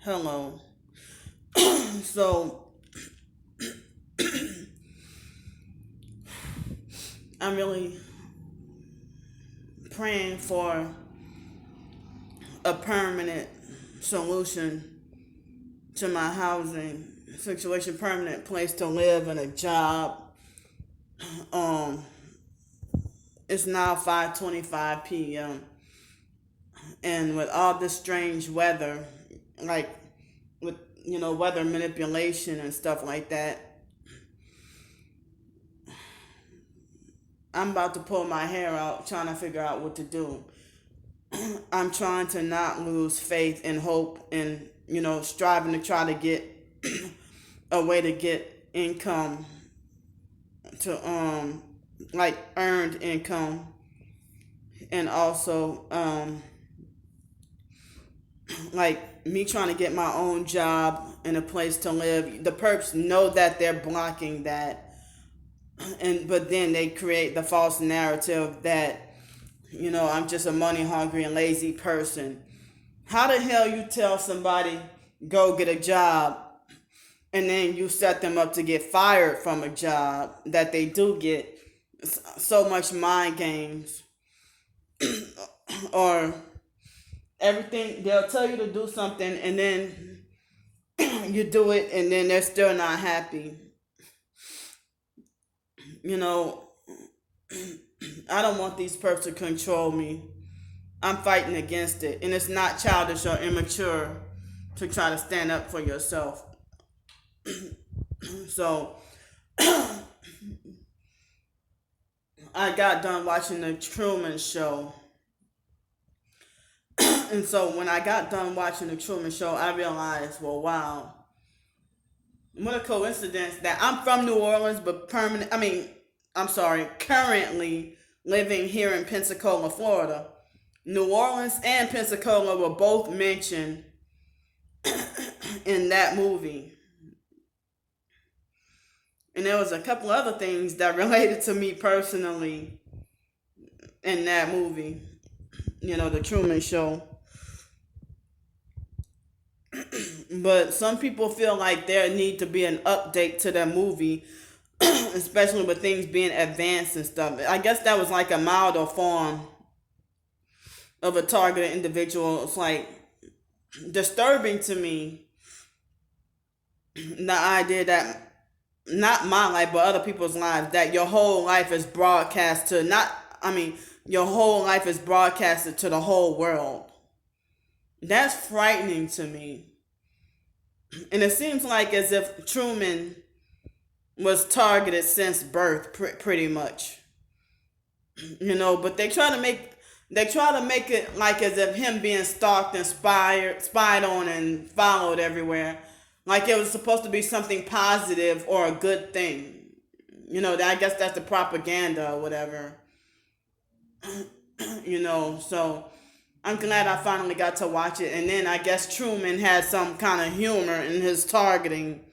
Hello. So I'm really praying for a permanent solution to my housing situation, permanent place to live and a job. Um, it's now 5:25 p.m. and with all this strange weather, like with weather manipulation and stuff like that, I'm about to pull my hair out trying to figure out what to do. I'm trying to not lose faith and hope and, striving to try to get a way to get income to, like earned income, and also, like me trying to get my own job and a place to live. The perps know that they're blocking that, but then they create the false narrative that I'm just a money hungry and lazy person. How the hell you tell somebody go get a job and then you set them up to get fired from a job that they do get? So much mind games. Or everything, they'll tell you to do something and then you do it and then they're still not happy. I don't want these perps to control me. I'm fighting against it. And it's not childish or immature to try to stand up for yourself. So, I got done watching the Truman Show. And so, when I got done watching the Truman Show, I realized, well, wow, what a coincidence that I'm from New Orleans, but currently living here in Pensacola, Florida. New Orleans and Pensacola were both mentioned in that movie. And there was a couple other things that related to me personally in that movie, the Truman Show. But some people feel like there need to be an update to that movie, especially with things being advanced and stuff. I guess that was like a milder form of a targeted individual. It's like disturbing to me the idea that not my life but other people's lives, that your whole life is broadcast to your whole life is broadcasted to the whole world. That's frightening to me. And it seems like as if Truman was targeted since birth, pretty much. But they try to make it like as if him being stalked and spied on and followed everywhere, like it was supposed to be something positive or a good thing. I guess that's the propaganda or whatever. So I'm glad I finally got to watch it. And then I guess Truman had some kind of humor in his targeting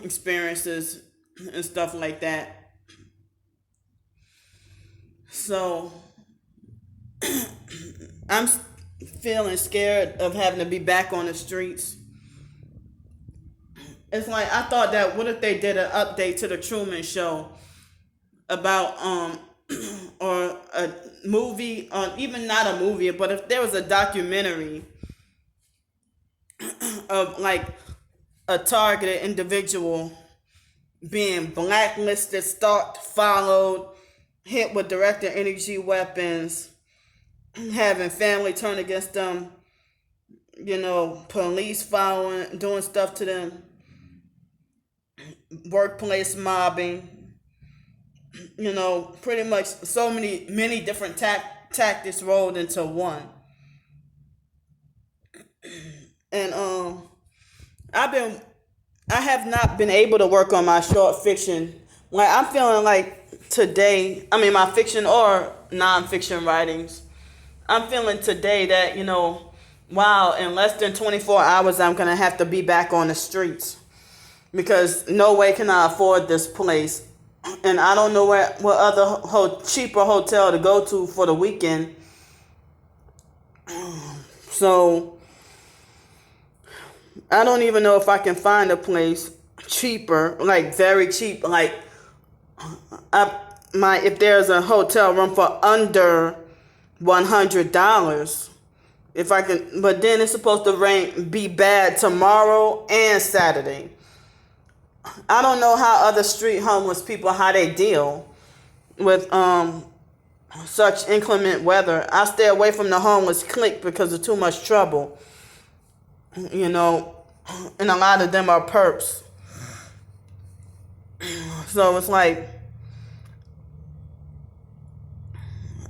experiences and stuff like that. So I'm feeling scared of having to be back on the streets. It's like I thought that what if they did an update to the Truman Show about or a movie, even not a movie, but if there was a documentary of like a targeted individual being blacklisted, stalked, followed, hit with directed energy weapons, having family turn against them, police following, doing stuff to them, workplace mobbing, pretty much so many different tactics rolled into one. And I have not been able to work on my short fiction. Like I'm feeling like today, my fiction or nonfiction writings, I'm feeling today that, wow, in less than 24 hours, I'm going to have to be back on the streets because no way can I afford this place. And I don't know what other cheaper hotel to go to for the weekend. So I don't even know if I can find a place cheaper, like very cheap, like if there's a hotel room for under $100. If I can, but then it's supposed to be bad tomorrow and Saturday. I don't know how other street homeless people, how they deal with such inclement weather. I stay away from the homeless clique because of too much trouble. And a lot of them are perps. So it's like,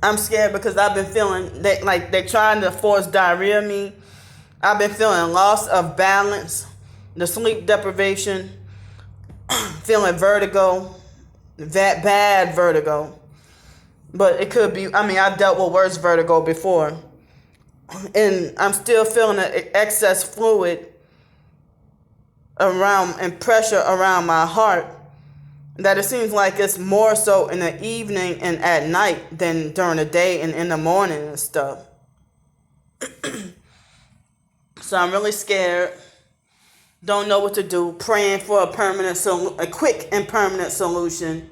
I'm scared because I've been feeling that like they're trying to force diarrhea me. I've been feeling loss of balance, the sleep deprivation, feeling vertigo, that bad vertigo. But it could be, I've dealt with worse vertigo before. And I'm still feeling an excess fluid around and pressure around my heart, that it seems like it's more so in the evening and at night than during the day and in the morning and stuff. So I'm really scared. Don't know what to do. Praying for a quick and permanent solution.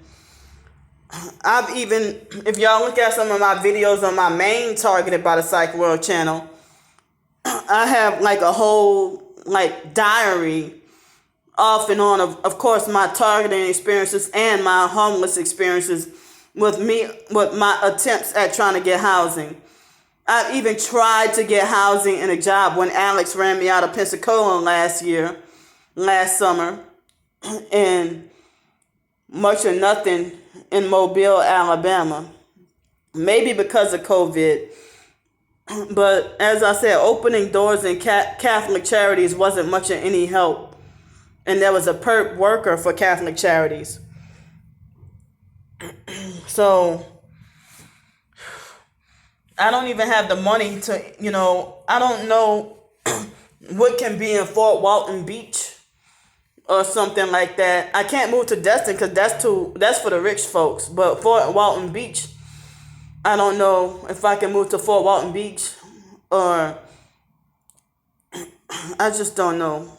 I've even, if y'all look at some of my videos on my main Targeted by the Psych World channel, I have like a whole diary off and on of course, my targeting experiences and my homeless experiences with my attempts at trying to get housing. I've even tried to get housing and a job when Alex ran me out of Pensacola last summer, and much or nothing in Mobile, Alabama. Maybe because of COVID. But as I said, opening doors in Catholic Charities wasn't much of any help. And there was a perp worker for Catholic Charities. So I don't even have the money to, I don't know what can be in Fort Walton Beach or something like that. I can't move to Destin because that's for the rich folks. But Fort Walton Beach, I don't know if I can move to Fort Walton Beach, or I just don't know.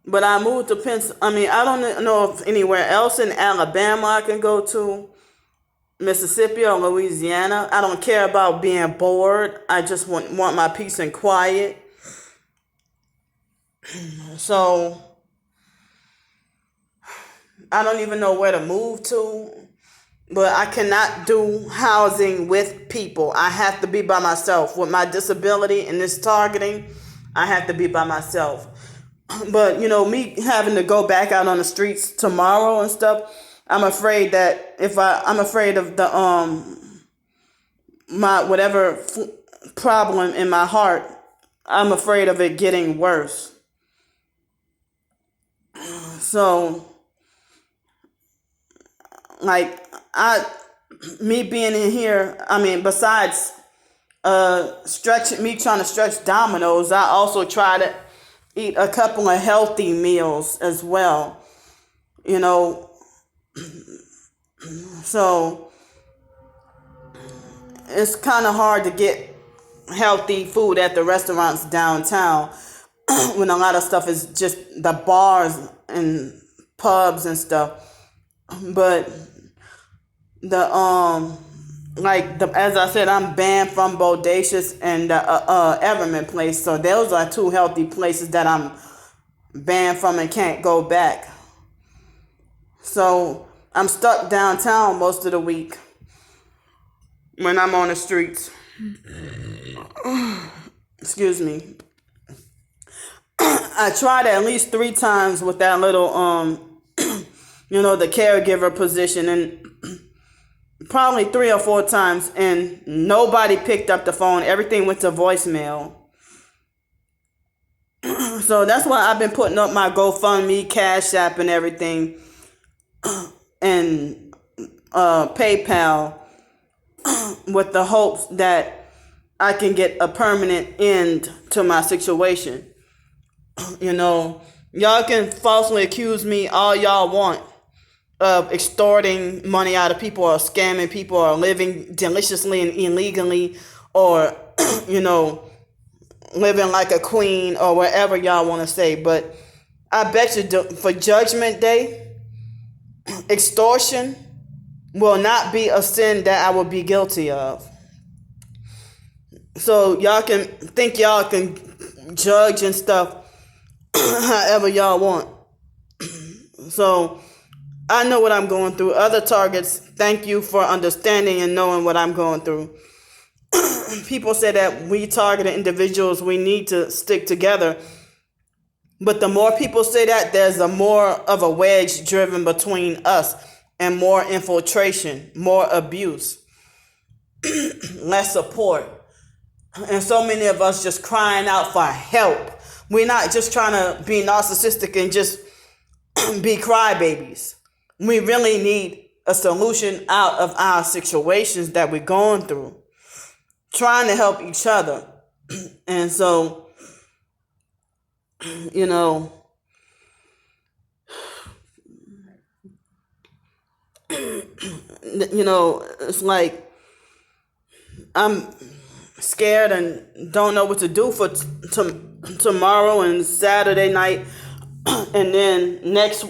But I moved to I don't know if anywhere else in Alabama I can go to, Mississippi or Louisiana. I don't care about being bored. I just want my peace and quiet. So I don't even know where to move to. But I cannot do housing with people. I have to be by myself. With my disability and this targeting, I have to be by myself. But, me having to go back out on the streets tomorrow and stuff, I'm afraid that I'm afraid of the, my whatever problem in my heart, I'm afraid of it getting worse. So, me being in here, besides trying to stretch dominoes, I also try to eat a couple of healthy meals as well, so it's kind of hard to get healthy food at the restaurants downtown when a lot of stuff is just the bars and pubs and stuff. But as I said, I'm banned from Bodacious and Everman place. So those are two healthy places that I'm banned from and can't go back. So I'm stuck downtown most of the week when I'm on the streets. Excuse me. I tried at least 3 times with that little, the caregiver position, and probably 3 or 4 times, and nobody picked up the phone. Everything went to voicemail. So that's why I've been putting up my GoFundMe, CashApp, and everything, and PayPal, with the hopes that I can get a permanent end to my situation. Y'all can falsely accuse me all y'all want of extorting money out of people, or scamming people, or living deliciously and illegally, or, you know, living like a queen or whatever y'all want to say. But I bet you for Judgment Day, extortion will not be a sin that I will be guilty of. So y'all can think y'all can judge and stuff however y'all want. So I know what I'm going through. Other targets, thank you for understanding and knowing what I'm going through. People say that we targeted individuals, we need to stick together. But the more people say that, there's a more of a wedge driven between us and more infiltration, more abuse, less support. And so many of us just crying out for help. We're not just trying to be narcissistic and just be crybabies. We really need a solution out of our situations that we're going through. Trying to help each other. And so, you know, it's like I'm scared and don't know what to do for tomorrow and Saturday night. And then next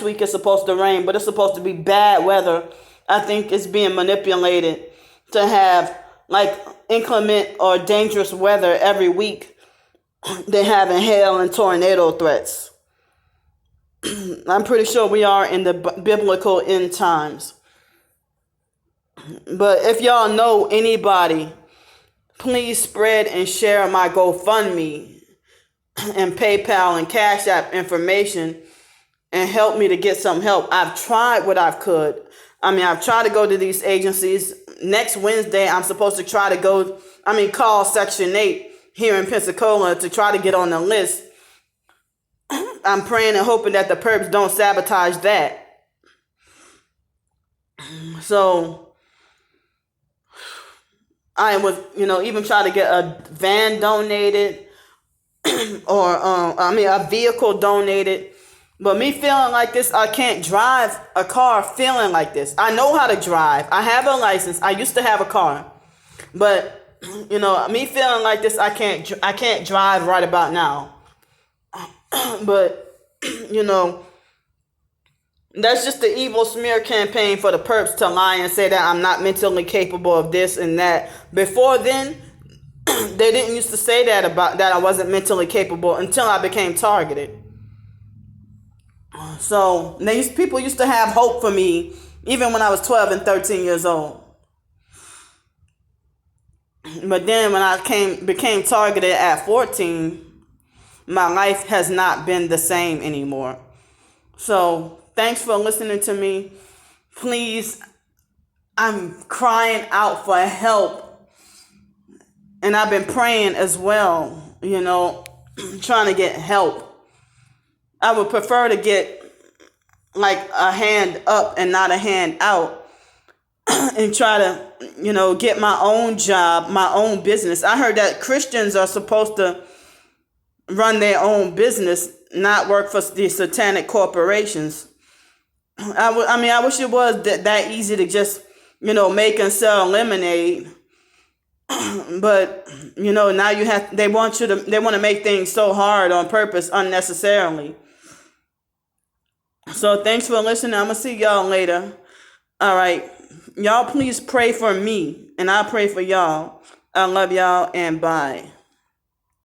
week is supposed to rain, but it's supposed to be bad weather. I think it's being manipulated to have like inclement or dangerous weather every week. They're having hail and tornado threats. I'm pretty sure we are in the biblical end times. But if y'all know anybody, please spread and share my GoFundMe and PayPal and Cash App information and help me to get some help. I've tried what I could. I've tried to go to these agencies. Next Wednesday, I'm supposed to try to call Section 8 here in Pensacola to try to get on the list. I'm praying and hoping that the perps don't sabotage that. So I was, even try to get a van donated or, a vehicle donated. But me feeling like this, I can't drive a car feeling like this. I know how to drive. I have a license. I used to have a car. But, me feeling like this, I can't drive right about now. But, that's just the evil smear campaign for the perps to lie and say that I'm not mentally capable of this and that. Before then, they didn't used to say that I wasn't mentally capable until I became targeted. So these people used to have hope for me even when I was 12 and 13 years old. But then when I became targeted at 14, my life has not been the same anymore. So thanks for listening to me. Please, I'm crying out for help. And I've been praying as well, trying to get help. I would prefer to get like a hand up and not a hand out and try to, get my own job, my own business. I heard that Christians are supposed to run their own business, not work for the satanic corporations. I wish it was that easy to just, make and sell lemonade. But, now they want to make things so hard on purpose unnecessarily. So thanks for listening. I'm going to see y'all later. All right. Y'all please pray for me and I pray for y'all. I love y'all and bye.